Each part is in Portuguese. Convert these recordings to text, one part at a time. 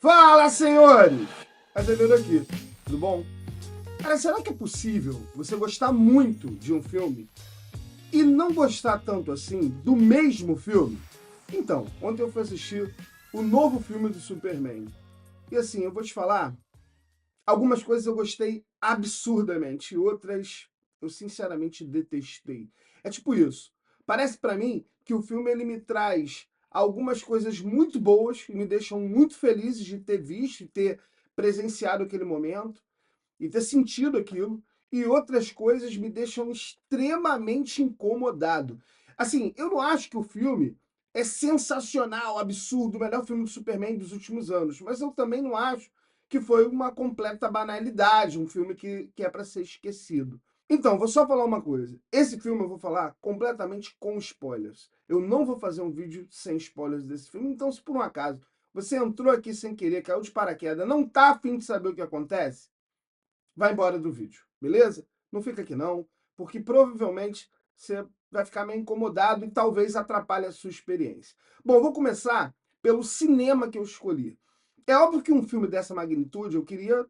Fala, senhores! Azevedo aqui, tudo bom? Cara, será que é possível você gostar muito de um filme e não gostar tanto assim do mesmo filme? Então, ontem eu fui assistir o novo filme do Superman. E assim, eu vou te falar, algumas coisas eu gostei absurdamente, e outras eu sinceramente detestei. É tipo isso. Parece pra mim que o filme ele me traz algumas coisas muito boas que me deixam muito felizes de ter visto, e ter presenciado aquele momento e ter sentido aquilo, e outras coisas me deixam extremamente incomodado. Assim, eu não acho que o filme é sensacional, absurdo, o melhor filme do Superman dos últimos anos, mas eu também não acho que foi uma completa banalidade, um filme que é para ser esquecido. Então, vou só falar uma coisa. Esse filme eu vou falar completamente com spoilers. Eu não vou fazer um vídeo sem spoilers desse filme, então se por um acaso você entrou aqui sem querer, caiu de paraquedas, não tá afim de saber o que acontece, vai embora do vídeo, beleza? Não fica aqui não, porque provavelmente você vai ficar meio incomodado e talvez atrapalhe a sua experiência. Bom, eu vou começar pelo cinema que eu escolhi. É óbvio que um filme dessa magnitude eu queria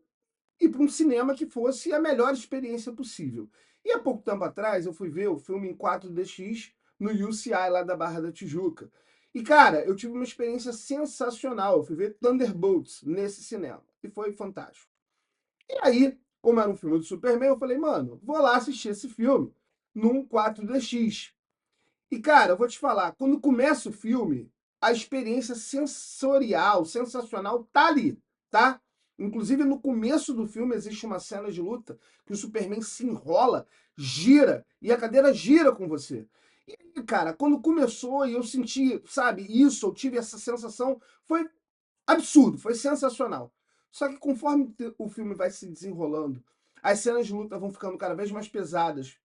ir para um cinema que fosse a melhor experiência possível. E há pouco tempo atrás eu fui ver o filme em 4DX no UCI lá da Barra da Tijuca. E cara, eu tive uma experiência sensacional. Eu fui ver Thunderbolts nesse cinema e foi fantástico. E aí, como era um filme do Superman, eu falei, mano, vou lá assistir esse filme num 4DX. E, cara, eu vou te falar, quando começa o filme, a experiência sensorial, sensacional, tá ali, tá? Inclusive, no começo do filme existe uma cena de luta que o Superman se enrola, gira, e a cadeira gira com você. E, cara, quando começou e eu senti, sabe, isso, eu tive essa sensação, foi absurdo, foi sensacional. Só que conforme o filme vai se desenrolando, as cenas de luta vão ficando cada vez mais pesadas,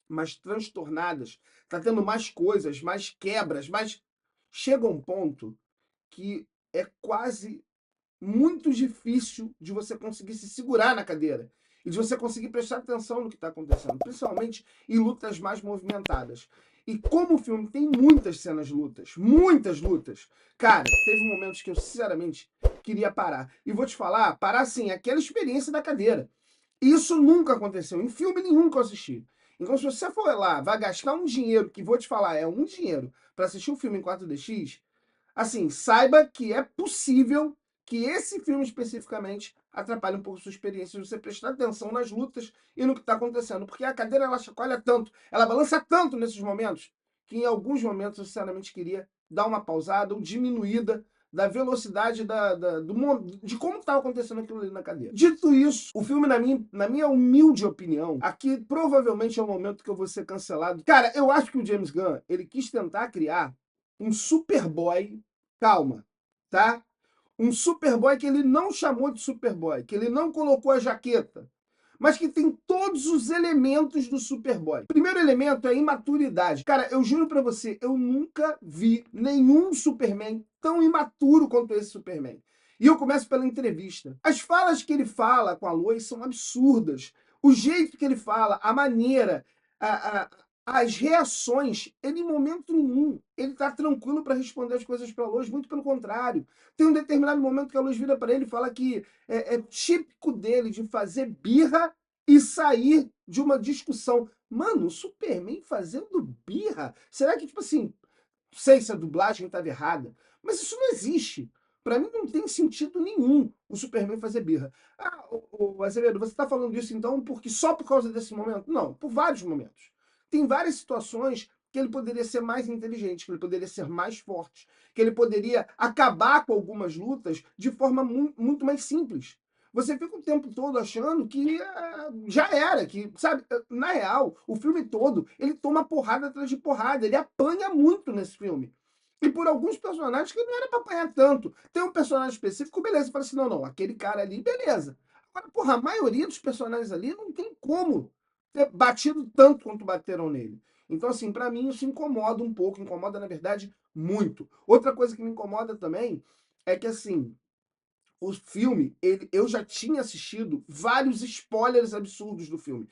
mais transtornadas, tá tendo mais coisas, mais quebras, mas chega um ponto que é quase muito difícil de você conseguir se segurar na cadeira e de você conseguir prestar atenção no que está acontecendo, principalmente em lutas mais movimentadas. E como o filme tem muitas lutas, cara, teve momentos que eu sinceramente queria parar. E vou te falar, parar assim, aquela experiência da cadeira. Isso nunca aconteceu em filme nenhum que eu assisti. Então, se você for lá, vai gastar um dinheiro, que vou te falar, é um dinheiro, para assistir um filme em 4DX, assim, saiba que é possível que esse filme especificamente atrapalhe um pouco a sua experiência, de você prestar atenção nas lutas e no que está acontecendo. Porque a cadeira, ela chacoalha tanto, ela balança tanto nesses momentos, que em alguns momentos eu sinceramente queria dar uma pausada ou diminuída da velocidade de como estava acontecendo aquilo ali na cadeira. Dito isso, o filme, na minha humilde opinião, aqui provavelmente é o momento que eu vou ser cancelado. Cara, eu acho que o James Gunn, ele quis tentar criar um Superboy, calma, tá? Um Superboy que ele não chamou de Superboy, que ele não colocou a jaqueta, mas que tem todos os elementos do Superboy. O primeiro elemento é a imaturidade. Cara, eu juro pra você, eu nunca vi nenhum Superman tão imaturo quanto esse Superman. E eu começo pela entrevista. As falas que ele fala com a Lois são absurdas. O jeito que ele fala, a maneira, a, as reações, ele em momento nenhum, ele tá tranquilo para responder as coisas para a Lois, muito pelo contrário. Tem um determinado momento que a Lois vira para ele e fala que é típico dele de fazer birra e sair de uma discussão. Mano, o Superman fazendo birra? Será que, tipo assim, não sei se a dublagem estava errada, mas isso não existe. Para mim não tem sentido nenhum o Superman fazer birra. Ah, Azevedo, você está falando disso então porque só por causa desse momento? Não, por vários momentos. Tem várias situações que ele poderia ser mais inteligente, que ele poderia ser mais forte, que ele poderia acabar com algumas lutas de forma muito mais simples. Você fica o tempo todo achando que já era, que, sabe, na real, o filme todo, ele toma porrada atrás de porrada, ele apanha muito nesse filme. E por alguns personagens que não era pra apanhar tanto. Tem um personagem específico, beleza, fala assim, não, não, aquele cara ali, beleza. Agora, porra, a maioria dos personagens ali não tem como ter batido tanto quanto bateram nele. Então, assim, pra mim isso incomoda um pouco, incomoda, na verdade, muito. Outra coisa que me incomoda também é que, assim, o filme, eu já tinha assistido vários spoilers absurdos do filme.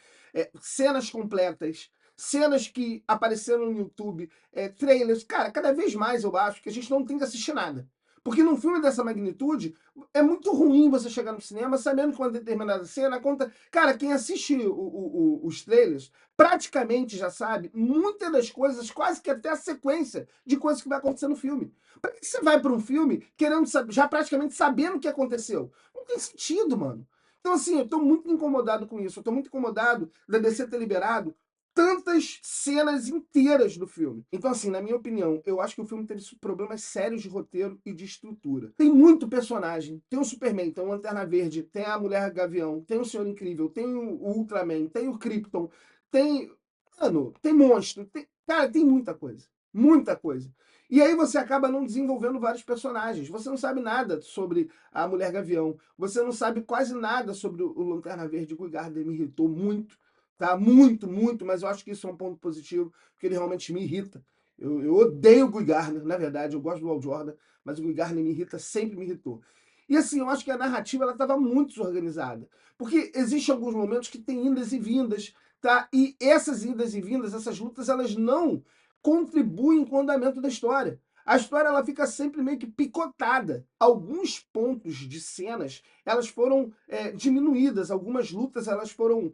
Cenas completas, cenas que apareceram no YouTube, trailers. Cara, cada vez mais eu acho que a gente não tem que assistir nada. Porque num filme dessa magnitude, é muito ruim você chegar no cinema sabendo que uma determinada cena conta. Cara, quem assiste os trailers praticamente já sabe muitas das coisas, quase que até a sequência de coisas que vai acontecer no filme. Pra que você vai para um filme querendo saber, já praticamente sabendo o que aconteceu? Não tem sentido, mano. Então, assim, eu tô muito incomodado com isso. Eu tô muito incomodado da DC ter liberado tantas cenas inteiras do filme. Então, assim, na minha opinião, eu acho que o filme teve problemas sérios de roteiro e de estrutura. Tem muito personagem. Tem o Superman, tem o Lanterna Verde, tem a Mulher Gavião, tem o Senhor Incrível, tem o Ultraman, tem o Krypton, tem... Mano, tem monstro. Cara, tem muita coisa. Muita coisa. E aí você acaba não desenvolvendo vários personagens. Você não sabe nada sobre a Mulher Gavião. Você não sabe quase nada sobre o Lanterna Verde. O Guy Gardner me irritou muito. Tá? Muito, muito, mas eu acho que isso é um ponto positivo, porque ele realmente me irrita. Eu odeio o Guy Gardner, na verdade, eu gosto do Hal Jordan, mas o Guy Gardner me irrita, sempre me irritou. E assim, eu acho que a narrativa estava muito desorganizada, porque existem alguns momentos que tem indas e vindas, tá? E essas indas e vindas, essas lutas, elas não contribuem com o andamento da história. A história ela fica sempre meio que picotada. Alguns pontos de cenas elas foram diminuídas, algumas lutas elas foram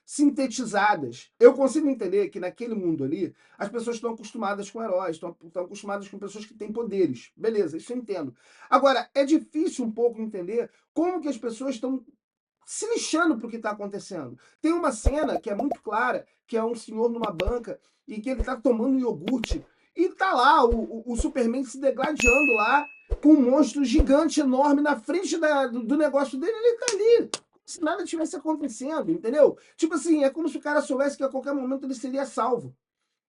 sintetizadas. Eu consigo entender que naquele mundo ali as pessoas estão acostumadas com heróis, estão acostumadas com pessoas que têm poderes. Beleza, isso eu entendo. Agora, é difícil um pouco entender como que as pessoas estão se lixando para o que está acontecendo. Tem uma cena que é muito clara, que é um senhor numa banca e que ele está tomando iogurte e tá lá o Superman se degladiando lá com um monstro gigante, enorme, na frente do negócio dele, ele tá ali. Como se nada tivesse acontecendo, entendeu? Tipo assim, é como se o cara soubesse que a qualquer momento ele seria salvo.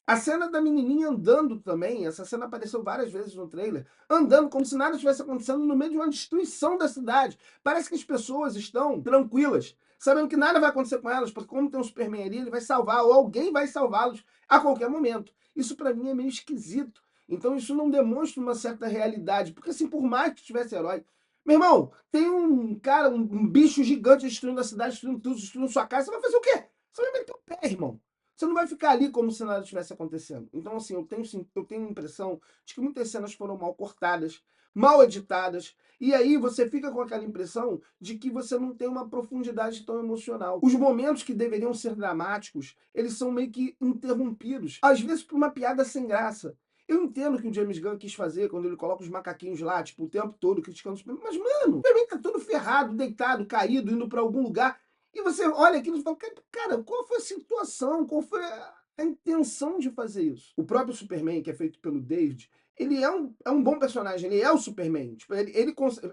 A cena da menininha andando também, essa cena apareceu várias vezes no trailer, andando como se nada estivesse acontecendo no meio de uma destruição da cidade. Parece que as pessoas estão tranquilas, sabendo que nada vai acontecer com elas, porque como tem um Superman ali, ele vai salvar, ou alguém vai salvá-los a qualquer momento. Isso para mim é meio esquisito. Então isso não demonstra uma certa realidade, porque assim, por mais que tivesse herói, meu irmão, tem um cara, um bicho gigante destruindo a cidade, destruindo tudo, destruindo sua casa, você vai fazer o quê? Você vai meter o pé, irmão. Você não vai ficar ali como se nada estivesse acontecendo. Então, assim, eu tenho a impressão de que muitas cenas foram mal cortadas, mal editadas, e aí você fica com aquela impressão de que você não tem uma profundidade tão emocional. Os momentos que deveriam ser dramáticos, eles são meio que interrompidos, às vezes por uma piada sem graça. Eu entendo que o James Gunn quis fazer quando ele coloca os macaquinhos lá, tipo, o tempo todo criticando o Superman. Mas, mano, o Superman tá todo ferrado, deitado, caído, indo pra algum lugar. E você olha aquilo e fala, cara, qual foi a situação? Qual foi a intenção de fazer isso? O próprio Superman, que é feito pelo David, ele é um bom personagem, ele é o Superman. Tipo,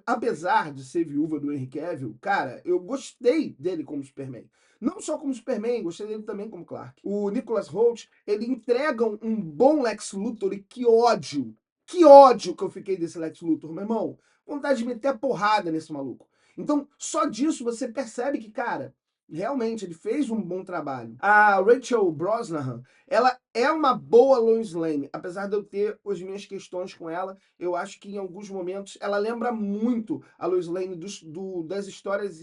apesar de ser viúva do Henry Cavill, cara, eu gostei dele como Superman. Não só como Superman, gostei dele também como Clark. O Nicholas Hoult, ele entrega um bom Lex Luthor e que ódio que eu fiquei desse Lex Luthor, meu irmão. Vontade de meter a porrada nesse maluco. Então, só disso você percebe que, cara, realmente ele fez um bom trabalho. A Rachel Brosnahan, ela é uma boa Lois Lane, apesar de eu ter as minhas questões com ela. Eu acho que em alguns momentos ela lembra muito a Lois Lane das histórias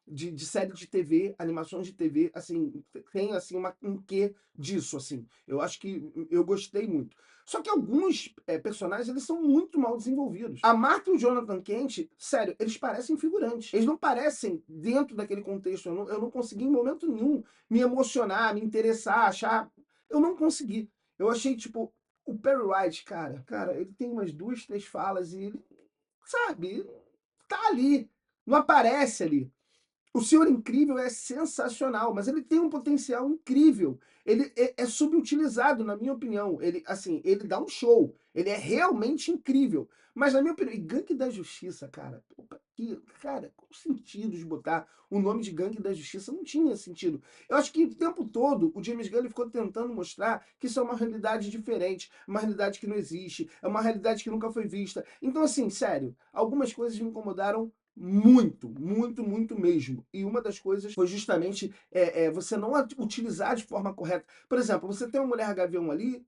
de série de TV, animações de TV, assim, tem assim um quê disso, assim. Eu acho que eu gostei muito. Só que alguns personagens, eles são muito mal desenvolvidos. A Martha e o Jonathan Kent, sério, eles parecem figurantes. Eles não parecem dentro daquele contexto. Eu não consegui em momento nenhum me emocionar, me interessar, achar... Eu não consegui. Eu achei, tipo, o Perry White, cara, ele tem umas duas, três falas e ele, sabe, tá ali. Não aparece ali. O Senhor Incrível é sensacional, mas ele tem um potencial incrível. Ele é subutilizado, na minha opinião. Ele, assim, ele dá um show. Ele é realmente incrível. Mas, na minha opinião, e Gangue da Justiça, cara, cara, qual o sentido de botar o nome de Gangue da Justiça? Não tinha sentido. Eu acho que o tempo todo o James Gunn ele ficou tentando mostrar que isso é uma realidade diferente, uma realidade que não existe, é uma realidade que nunca foi vista. Então, assim, sério, algumas coisas me incomodaram muito, muito, muito mesmo. E uma das coisas foi justamente você não utilizar de forma correta. Por exemplo, você tem uma mulher gavião ali,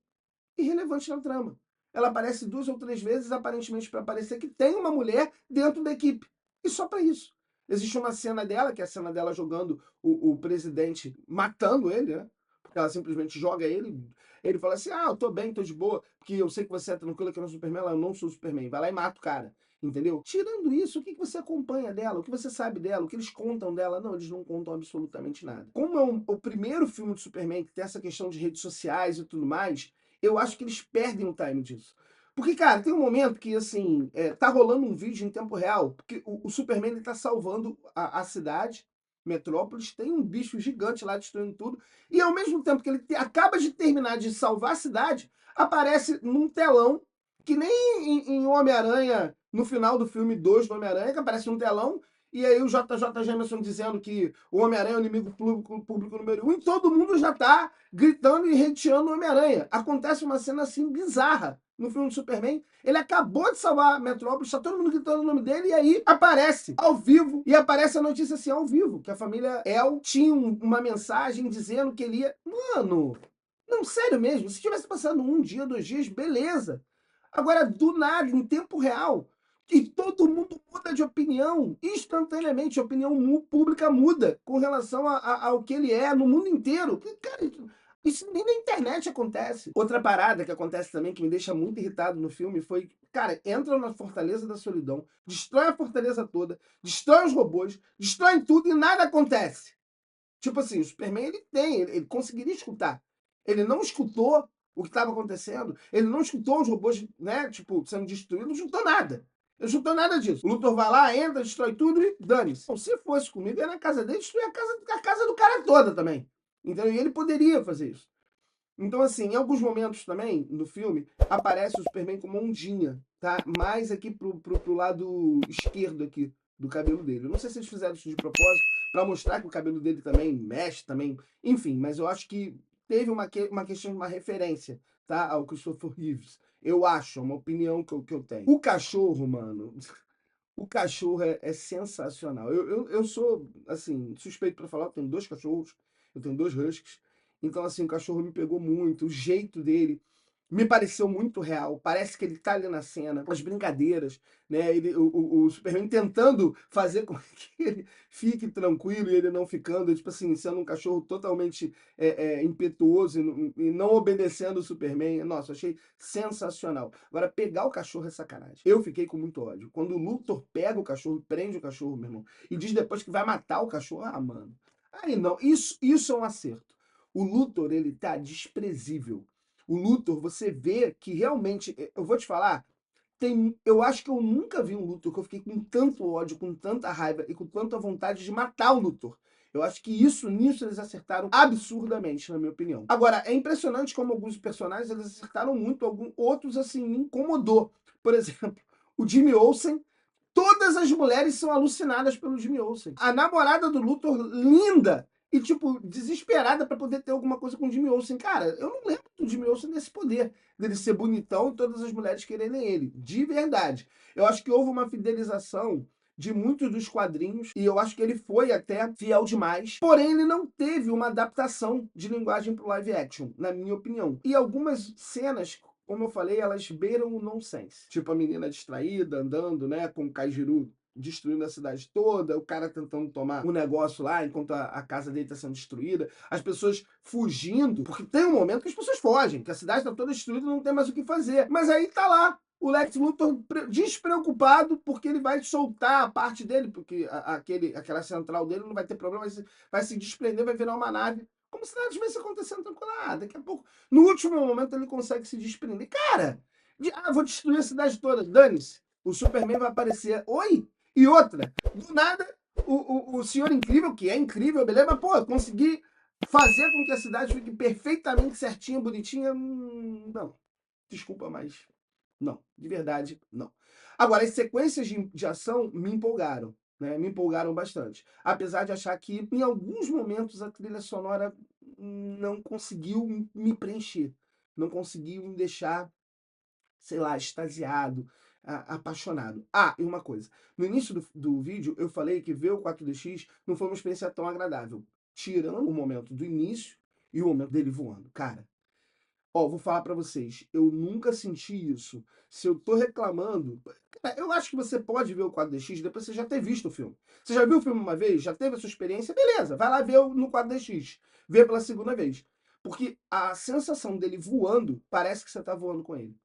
irrelevante na trama. Ela aparece duas ou três vezes, aparentemente para parecer que tem uma mulher dentro da equipe. E só para isso. Existe uma cena dela, que é a cena dela jogando o presidente, matando ele, né? porque ela simplesmente joga ele fala assim, eu tô bem, tô de boa, porque eu sei que você é tranquila que eu não sou Superman, ela, eu não sou Superman, vai lá e mata o cara, entendeu? Tirando isso, o que você acompanha dela, o que você sabe dela, o que eles contam dela? Não, eles não contam absolutamente nada. Como é o primeiro filme de Superman que tem essa questão de redes sociais e tudo mais, eu acho que eles perdem o time disso. Porque, cara, tem um momento que, assim, tá rolando um vídeo em tempo real, porque o Superman, ele tá salvando a cidade, Metrópolis, tem um bicho gigante lá destruindo tudo, e ao mesmo tempo que ele acaba de terminar de salvar a cidade, aparece num telão, que nem em Homem-Aranha, no final do filme 2 do Homem-Aranha, que aparece num telão, e aí o JJ Jameson dizendo que o Homem-Aranha é o inimigo público número 1, e todo mundo já tá gritando e hateando o Homem-Aranha. Acontece uma cena assim bizarra no filme do Superman. Ele acabou de salvar a Metrópolis, tá todo mundo gritando o nome dele, e aí aparece ao vivo, e aparece a notícia assim ao vivo, que a família El tinha uma mensagem dizendo que ele ia. Mano, não, sério mesmo, se tivesse passado um dia, 2 dias, beleza. Agora, do nada, em tempo real, e todo mundo muda de opinião instantaneamente, a opinião pública muda com relação ao que ele é no mundo inteiro. Cara, isso nem na internet acontece. Outra parada que acontece também, que me deixa muito irritado no filme, foi, cara, entram na Fortaleza da Solidão, destrói a fortaleza toda, destrói os robôs, destrói tudo e nada acontece. Tipo assim, o Superman, ele conseguiria escutar. Ele não escutou o que estava acontecendo, ele não escutou os robôs, né, tipo, sendo destruídos, não escutou nada. Ele não escutou nada disso. O Luthor vai lá, entra, destrói tudo e dane-se. Então, se fosse comigo, ia na casa dele, destruir a casa do cara toda também. Então, e ele poderia fazer isso. Então, assim, em alguns momentos também, no filme, aparece o Superman como ondinha, tá? Mais aqui pro lado esquerdo aqui do cabelo dele. Eu não sei se eles fizeram isso de propósito, para mostrar que o cabelo dele também mexe, também. Enfim, mas eu acho que teve uma questão de uma referência, tá? Ao Christopher Reeves. Eu acho, é uma opinião que eu tenho. O cachorro, mano, o cachorro é sensacional. Eu sou, assim, suspeito para falar, eu tenho 2 cachorros, eu tenho 2 huskies. Então, assim, o cachorro me pegou muito, o jeito dele me pareceu muito real. Parece que ele tá ali na cena, com as brincadeiras, né? O Superman tentando fazer com que ele fique tranquilo e ele não ficando, tipo assim, sendo um cachorro totalmente impetuoso e não obedecendo o Superman. Nossa, eu achei sensacional. Agora, pegar o cachorro é sacanagem. Eu fiquei com muito ódio. Quando o Luthor pega o cachorro, prende o cachorro, meu irmão, e diz depois que vai matar o cachorro, mano. Aí não, isso é um acerto. O Luthor, ele tá desprezível. O Luthor, você vê que realmente, eu vou te falar, eu acho que eu nunca vi um Luthor que eu fiquei com tanto ódio, com tanta raiva e com tanta vontade de matar o Luthor. Eu acho que nisso eles acertaram absurdamente, na minha opinião. Agora, é impressionante como alguns personagens eles acertaram muito, outros assim me incomodou. Por exemplo, o Jimmy Olsen. Todas as mulheres são alucinadas pelo Jimmy Olsen. A namorada do Luthor, linda e, tipo, desesperada pra poder ter alguma coisa com o Jimmy Olsen. Cara, eu não lembro do Jimmy Olsen desse poder, dele ser bonitão e todas as mulheres quererem ele. De verdade. Eu acho que houve uma fidelização de muitos dos quadrinhos e eu acho que ele foi até fiel demais. Porém, ele não teve uma adaptação de linguagem pro live action, na minha opinião. E algumas cenas, como eu falei, elas beiram o nonsense. Tipo a menina distraída, andando, né, com o Kaijuru destruindo a cidade toda, o cara tentando tomar um negócio lá enquanto a casa dele está sendo destruída, as pessoas fugindo, porque tem um momento que as pessoas fogem, que a cidade está toda destruída e não tem mais o que fazer. Mas aí tá lá o Lex Luthor despreocupado porque ele vai soltar a parte dele, porque aquela central dele não vai ter problema, vai se desprender, vai virar uma nave. Como se nada tivesse acontecendo tranquilo. Daqui a pouco, no último momento, ele consegue se desprender. Cara, vou destruir a cidade toda. Dane-se. O Superman vai aparecer. Oi? E outra, do nada, o Senhor Incrível, que é incrível, beleza? Mas, pô, conseguir fazer com que a cidade fique perfeitamente certinha, bonitinha. Não. Desculpa, mas não. De verdade, não. Agora, as sequências de ação me empolgaram. Né? Me empolgaram bastante. Apesar de achar que, em alguns momentos, a trilha sonora não conseguiu me preencher. Não conseguiu me deixar, sei lá, extasiado, apaixonado. E uma coisa. No início do vídeo, eu falei que ver o 4DX não foi uma experiência tão agradável. Tirando o momento do início e o momento dele voando. Cara, vou falar pra vocês, eu nunca senti isso. Se eu tô reclamando, cara, eu acho que você pode ver o 4DX depois você já ter visto o filme. Você já viu o filme uma vez, já teve a sua experiência, beleza, vai lá ver no 4DX, ver pela segunda vez. Porque a sensação dele voando, parece que você tá voando com ele.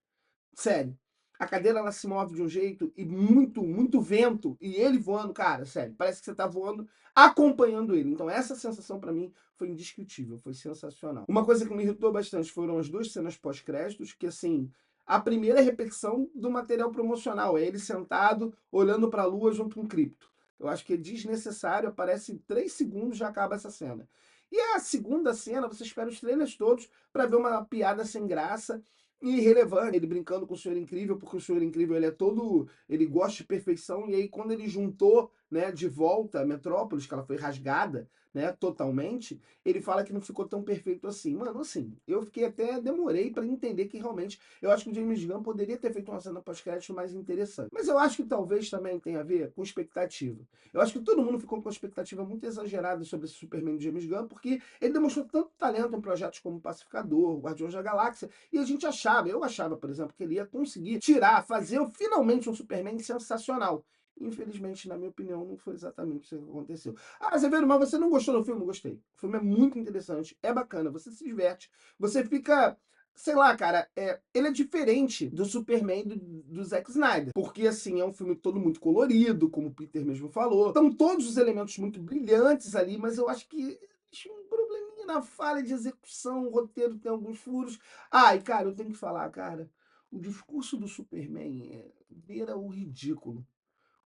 Sério. A cadeira ela se move de um jeito e muito vento e ele voando, cara, sério, parece que você tá voando acompanhando ele. Então essa sensação pra mim foi indescritível, foi sensacional. Uma coisa que me irritou bastante foram as duas cenas pós-créditos, que assim, a primeira é repetição do material promocional, é ele sentado olhando pra lua junto com o Krypto. Eu acho que é desnecessário, aparece em 3 segundos já acaba essa cena. E a segunda cena, você espera os trailers todos pra ver uma piada sem graça e irrelevante, ele brincando com o Senhor Incrível, porque o Senhor Incrível ele é todo, ele gosta de perfeição, e aí quando ele juntou, né, de volta a Metrópolis, que ela foi rasgada, né, totalmente, ele fala que não ficou tão perfeito assim. Mano, assim, eu fiquei até, demorei pra entender que realmente, eu acho que o James Gunn poderia ter feito uma cena pós-crédito mais interessante. Mas eu acho que talvez também tenha a ver com expectativa. Eu acho que todo mundo ficou com uma expectativa muito exagerada sobre esse Superman do James Gunn, porque ele demonstrou tanto talento em projetos como Pacificador, Guardiões da Galáxia, e a gente achava, eu achava, por exemplo, que ele ia conseguir tirar, fazer finalmente um Superman sensacional. Infelizmente, na minha opinião, não foi exatamente isso que aconteceu. Ah, Severo, mas você não gostou do filme? Gostei. O filme é muito interessante, é bacana, você se diverte, você fica. Sei lá, cara, ele é diferente do Superman do Zack Snyder. Porque, assim, é um filme todo muito colorido, como o Peter mesmo falou. Estão todos os elementos muito brilhantes ali, mas eu acho que tinha um probleminha na falha de execução, o roteiro tem alguns furos. Ah, e cara, eu tenho que falar, cara, o discurso do Superman beira o ridículo.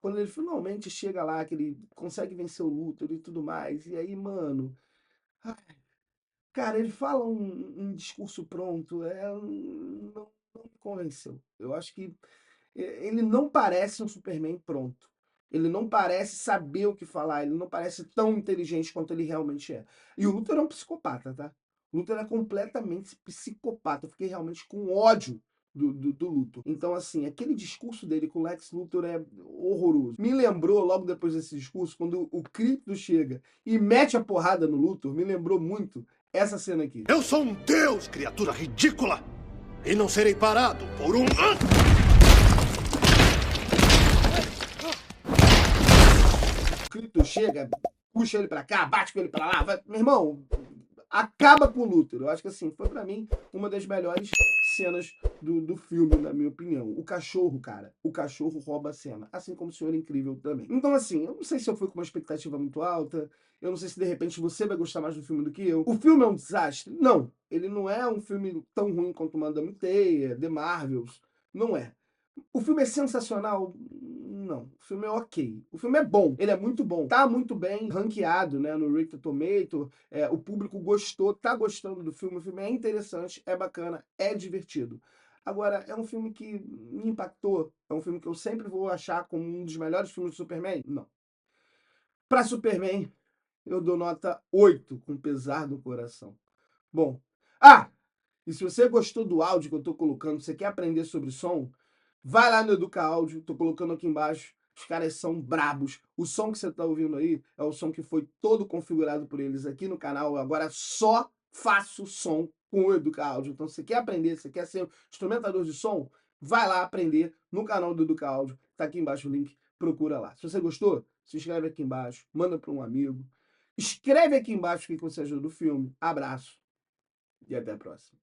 Quando ele finalmente chega lá, que ele consegue vencer o Luthor e tudo mais, e aí, mano, ah, cara, ele fala um discurso pronto, não me convenceu. Eu acho que ele não parece um Superman pronto. Ele não parece saber o que falar, ele não parece tão inteligente quanto ele realmente é. E o Luthor é um psicopata, tá? O Luthor é completamente psicopata. Eu fiquei realmente com ódio do Luthor. Então, assim, aquele discurso dele com o Lex Luthor é horroroso. Me lembrou, logo depois desse discurso, quando o Krypto chega e mete a porrada no Luthor, me lembrou muito essa cena aqui. Eu sou um deus, criatura ridícula! E não serei parado por um... O Krypto chega, puxa ele pra cá, bate com ele pra lá. Meu irmão, acaba com o Luthor. Eu acho que, assim, foi pra mim uma das melhores cenas do filme, na minha opinião. O cachorro, cara, o cachorro rouba a cena. Assim como o Senhor Incrível também. Então, assim, eu não sei se eu fui com uma expectativa muito alta. Eu não sei se, de repente, você vai gostar mais do filme do que eu. O filme é um desastre? Não. Ele não é um filme tão ruim quanto Madame Teia, The Marvels. Não é. O filme é sensacional? Não. O filme é ok. O filme é bom. Ele é muito bom. Tá muito bem ranqueado, né, no Rotten Tomato. O público gostou, tá gostando do filme. O filme é interessante, é bacana, é divertido. Agora, é um filme que me impactou. É um filme que eu sempre vou achar como um dos melhores filmes do Superman? Não. Pra Superman, eu dou nota 8, com pesar do coração. Bom. Ah! E se você gostou do áudio que eu estou colocando, você quer aprender sobre som, vai lá no Educa Áudio, estou colocando aqui embaixo. Os caras são brabos. O som que você está ouvindo aí é o som que foi todo configurado por eles aqui no canal. Agora só faço som com o Educa Áudio. Então, se você quer aprender, você quer ser instrumentador de som, vai lá aprender no canal do Educa Áudio. Está aqui embaixo o link, procura lá. Se você gostou, se inscreve aqui embaixo, manda para um amigo. Escreve aqui embaixo o que você achou do filme. Abraço e até a próxima.